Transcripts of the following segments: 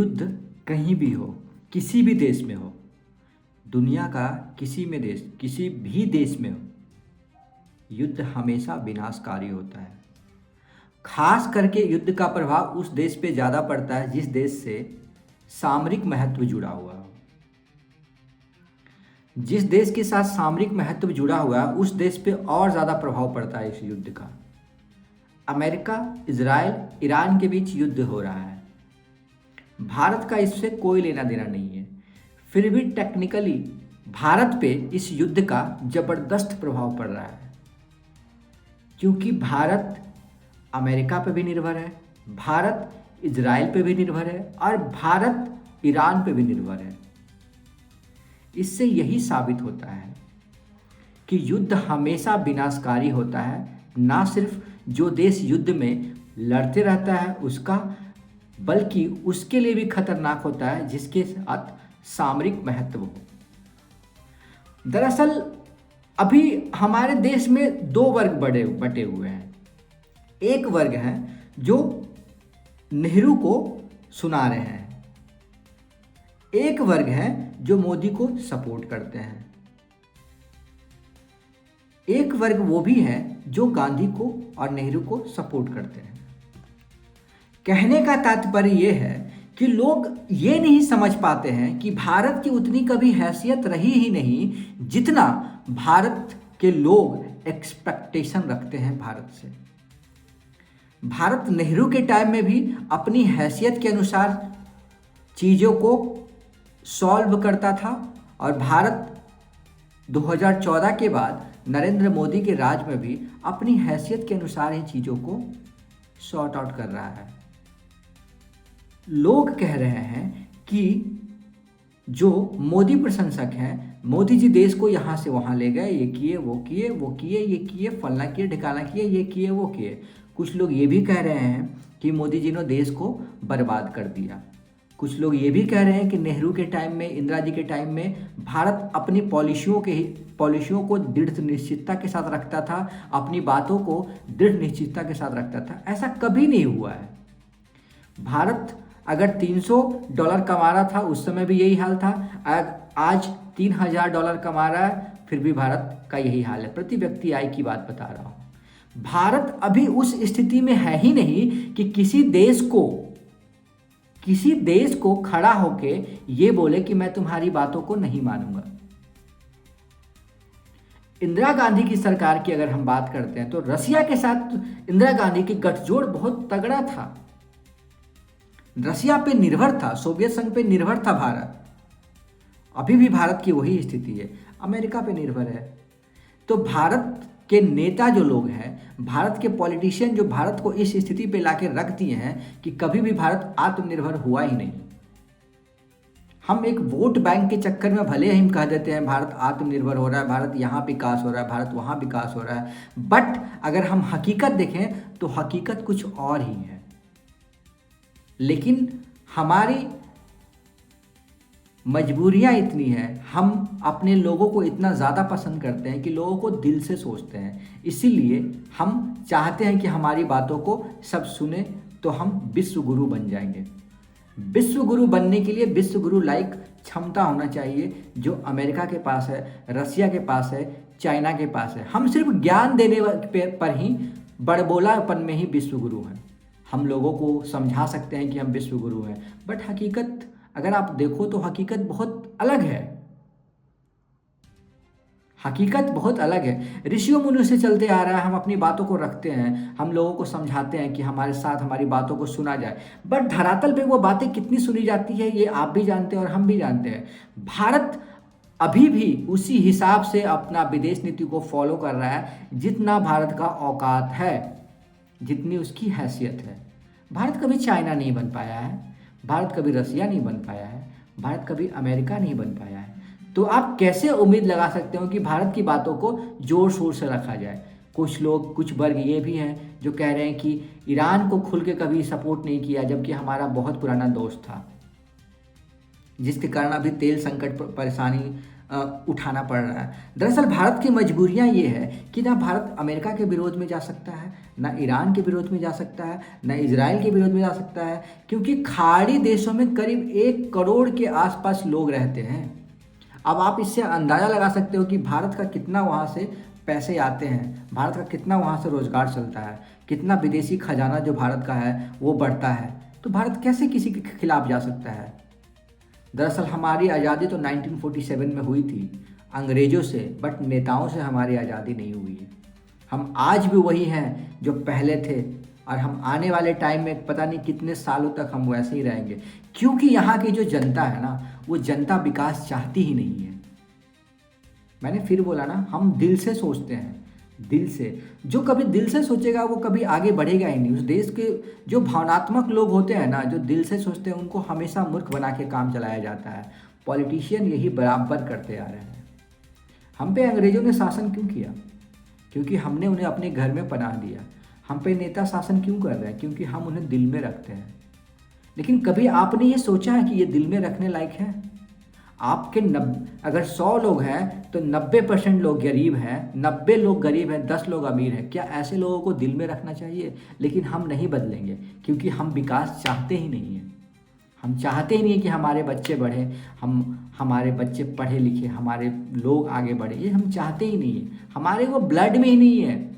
युद्ध कहीं भी हो, किसी भी देश में हो, दुनिया का किसी भी देश में हो, युद्ध हमेशा विनाशकारी होता है। खास करके युद्ध का प्रभाव उस देश पे ज़्यादा पड़ता है जिस देश से सामरिक महत्व जुड़ा हुआ हो। जिस देश के साथ सामरिक महत्व जुड़ा हुआ है उस देश पे और ज़्यादा प्रभाव पड़ता है इस युद्ध का। अमेरिका, इजराइल, ईरान के बीच युद्ध हो रहा है। भारत का इससे कोई लेना देना नहीं है, फिर भी टेक्निकली भारत पे इस युद्ध का जबरदस्त प्रभाव पड़ रहा है, क्योंकि भारत अमेरिका पे भी निर्भर है, भारत इजराइल पे भी निर्भर है और भारत ईरान पे भी निर्भर है। इससे यही साबित होता है कि युद्ध हमेशा विनाशकारी होता है। ना सिर्फ जो देश युद्ध में लड़ते रहता है उसका, बल्कि उसके लिए भी खतरनाक होता है जिसके साथ सामरिक महत्व हो। दरअसल अभी हमारे देश में दो वर्ग बटे हुए हैं। एक वर्ग है जो नेहरू को सुना रहे हैं, एक वर्ग है जो मोदी को सपोर्ट करते हैं, एक वर्ग वो भी है जो गांधी को और नेहरू को सपोर्ट करते हैं। कहने का तात्पर्य यह है कि लोग ये नहीं समझ पाते हैं कि भारत की उतनी कभी हैसियत रही ही नहीं जितना भारत के लोग एक्सपेक्टेशन रखते हैं भारत से। भारत नेहरू के टाइम में भी अपनी हैसियत के अनुसार चीज़ों को सॉल्व करता था और भारत 2014 के बाद नरेंद्र मोदी के राज में भी अपनी हैसियत के अनुसार ही चीज़ों को सॉर्ट आउट कर रहा है। लोग कह रहे हैं कि जो मोदी प्रशंसक हैं, मोदी जी देश को यहाँ से वहाँ ले गए, ये किए वो किए, वो किए ये किए, फलना किए ढिकाना किए, ये किए वो किए। कुछ लोग ये भी कह रहे हैं कि मोदी जी ने देश को बर्बाद कर दिया। कुछ लोग ये भी कह रहे हैं कि नेहरू के टाइम में, इंदिरा जी के टाइम में भारत अपनी पॉलिसियों को दृढ़ निश्चितता के साथ रखता था, अपनी बातों को दृढ़ निश्चितता के साथ रखता था। ऐसा कभी नहीं हुआ है। भारत अगर $300 कमा रहा था उस समय भी यही हाल था, आज $3000 कमा रहा है फिर भी भारत का यही हाल है। प्रति व्यक्ति आय की बात बता रहा हूँ। भारत अभी उस स्थिति में है ही नहीं कि किसी देश को खड़ा होके ये बोले कि मैं तुम्हारी बातों को नहीं मानूंगा। इंदिरा गांधी की सरकार की अगर हम बात करते हैं तो रसिया के साथ इंदिरा गांधी की गठजोड़ बहुत तगड़ा था। रसिया पे निर्भर था, सोवियत संघ पे निर्भर था भारत। अभी भी भारत की वही स्थिति है, अमेरिका पे निर्भर है। तो भारत के नेता जो लोग हैं, भारत के पॉलिटिशियन जो भारत को इस स्थिति पे लाके रख दिए हैं कि कभी भी भारत आत्मनिर्भर हुआ ही नहीं। हम एक वोट बैंक के चक्कर में भले हम कह देते हैं भारत आत्मनिर्भर हो रहा है, भारत यहाँ विकास हो रहा है, भारत वहाँ विकास हो रहा है, बट अगर हम हकीकत देखें तो हकीकत कुछ और ही है। लेकिन हमारी मजबूरियां इतनी हैं, हम अपने लोगों को इतना ज़्यादा पसंद करते हैं कि लोगों को दिल से सोचते हैं। इसीलिए हम चाहते हैं कि हमारी बातों को सब सुने तो हम विश्व गुरु बन जाएंगे। विश्व गुरु बनने के लिए विश्व गुरु लाइक क्षमता होना चाहिए जो अमेरिका के पास है, रसिया के पास है, चाइना के पास है। हम सिर्फ ज्ञान देने पर ही, बड़बोलापन में ही विश्व गुरु हैं। हम लोगों को समझा सकते हैं कि हम विश्व गुरु हैं, बट हकीकत अगर आप देखो तो हकीकत बहुत अलग है। हकीकत बहुत अलग है। ऋषियों मुनियों से चलते आ रहा है, हम अपनी बातों को रखते हैं, हम लोगों को समझाते हैं कि हमारे साथ हमारी बातों को सुना जाए, बट धरातल पे वो बातें कितनी सुनी जाती है ये आप भी जानते हैं और हम भी जानते हैं। भारत अभी भी उसी हिसाब से अपना विदेश नीति को फॉलो कर रहा है जितना भारत का औकात है, जितनी उसकी हैसियत है। भारत कभी चाइना नहीं बन पाया है, भारत कभी रसिया नहीं बन पाया है, भारत कभी अमेरिका नहीं बन पाया है। तो आप कैसे उम्मीद लगा सकते हो कि भारत की बातों को जोर शोर से रखा जाए। कुछ लोग, कुछ वर्ग ये भी हैं जो कह रहे हैं कि ईरान को खुल के कभी सपोर्ट नहीं किया, जबकि हमारा बहुत पुराना दोस्त था, जिसके कारण अभी तेल संकट परेशानी उठाना पड़ रहा है। दरअसल भारत की मजबूरियां ये है कि ना भारत अमेरिका के विरोध में जा सकता है, ना ईरान के विरोध में जा सकता है, ना इजराइल के विरोध में जा सकता है, क्योंकि खाड़ी देशों में करीब 1 करोड़ के आसपास लोग रहते हैं। अब आप इससे अंदाज़ा लगा सकते हो कि भारत का कितना वहाँ से पैसे आते हैं, भारत का कितना वहाँ से रोजगार चलता है, कितना विदेशी खजाना जो भारत का है वो बढ़ता है। तो भारत कैसे किसी के खिलाफ जा सकता है? दरअसल हमारी आज़ादी तो 1947 में हुई थी अंग्रेज़ों से, बट नेताओं से हमारी आज़ादी नहीं हुई है। हम आज भी वही हैं जो पहले थे, और हम आने वाले टाइम में पता नहीं कितने सालों तक हम वैसे ही रहेंगे, क्योंकि यहाँ की जो जनता है ना, वो जनता विकास चाहती ही नहीं है। मैंने फिर बोला ना, हम दिल से सोचते हैं, दिल से। जो कभी दिल से सोचेगा वो कभी आगे बढ़ेगा ही नहीं। उस देश के जो भावनात्मक लोग होते हैं ना, जो दिल से सोचते हैं, उनको हमेशा मूर्ख बना के काम चलाया जाता है। पॉलिटिशियन यही बराबर करते आ रहे हैं। हम पे अंग्रेज़ों ने शासन क्यों किया? क्योंकि हमने उन्हें अपने घर में पनाह दिया। हम पे नेता शासन क्यों कर रहे हैं? क्योंकि हम उन्हें दिल में रखते हैं। लेकिन कभी आपने ये सोचा है कि ये दिल में रखने लायक है? आपके अगर 100 लोग हैं तो 90% लोग गरीब हैं, 90 लोग गरीब हैं, 10 लोग अमीर हैं। क्या ऐसे लोगों को दिल में रखना चाहिए? लेकिन हम नहीं बदलेंगे, क्योंकि हम विकास चाहते ही नहीं हैं। हम चाहते ही नहीं है कि हमारे बच्चे बढ़े, हमारे बच्चे पढ़े लिखे, हमारे लोग आगे बढ़े। ये हम चाहते ही नहीं है, हमारे वो ब्लड में ही नहीं है।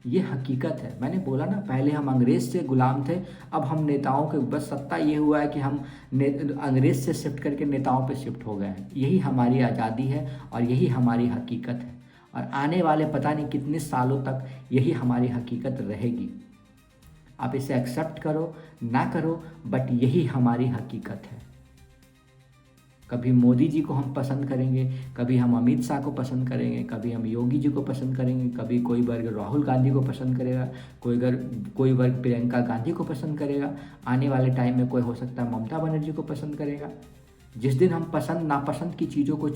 ये हकीकत है। मैंने बोला ना, पहले हम अंग्रेज़ से गुलाम थे, अब हम नेताओं के बस सत्ता ये हुआ है कि हम अंग्रेज़ से शिफ्ट करके नेताओं पे शिफ्ट हो गए हैं। यही हमारी आज़ादी है और यही हमारी हकीकत है, और आने वाले पता नहीं कितने सालों तक यही हमारी हकीकत रहेगी। आप इसे एक्सेप्ट करो ना करो, बट यही हमारी हकीकत है। कभी मोदी जी को हम पसंद करेंगे, कभी हम अमित शाह को पसंद करेंगे, कभी हम योगी जी को पसंद करेंगे, कभी कोई वर्ग राहुल गांधी को पसंद करेगा, कोई वर्ग प्रियंका गांधी को पसंद करेगा। आने वाले टाइम में कोई हो सकता है ममता बनर्जी को पसंद करेगा। जिस दिन हम पसंद नापसंद की चीज़ों को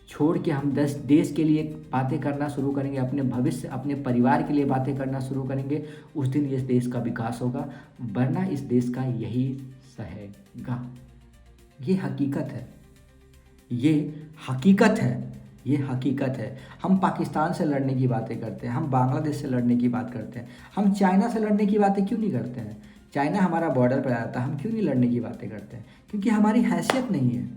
छोड़ के हम देश के लिए बातें करना शुरू करेंगे, अपने भविष्य, अपने परिवार के लिए बातें करना शुरू करेंगे, उस दिन इस देश का विकास होगा, वरना इस देश का यही सहेगा। ये हकीकत है, ये हकीकत है, ये हकीकत है। हम पाकिस्तान से लड़ने की बातें करते हैं, हम बांग्लादेश से लड़ने की बात करते हैं, हम चाइना से लड़ने की बातें क्यों नहीं करते हैं? चाइना हमारा बॉर्डर पर आता है, हम क्यों नहीं लड़ने की बातें करते हैं? क्योंकि हमारी हैसियत नहीं है।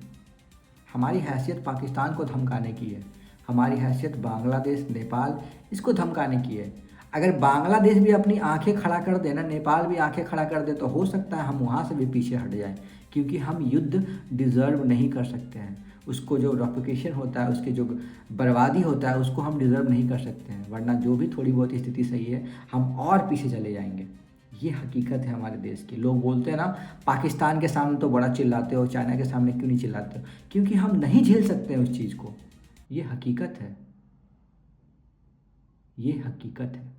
हमारी हैसियत पाकिस्तान को धमकाने की है, हमारी हैसियत बांग्लादेश, नेपाल, इसको धमकाने की है। अगर बांग्लादेश भी अपनी आंखें खड़ा कर दे ना, नेपाल भी आंखें खड़ा कर दे, तो हो सकता है हम वहाँ से भी पीछे हट जाएं, क्योंकि हम युद्ध डिज़र्व नहीं कर सकते हैं। उसको जो रॉफिकेशन होता है, उसके जो बर्बादी होता है, उसको हम डिज़र्व नहीं कर सकते हैं। वरना जो भी थोड़ी बहुत स्थिति सही है, हम और पीछे चले जाएंगे। ये हकीकत है हमारे देश की। लोग बोलते हैं ना, पाकिस्तान के सामने तो बड़ा चिल्लाते हो, चाइना के सामने क्यों नहीं चिल्लाते हो? क्योंकि हम नहीं झेल सकते हैं उस चीज़ को। ये हकीकत है, ये हकीकत है।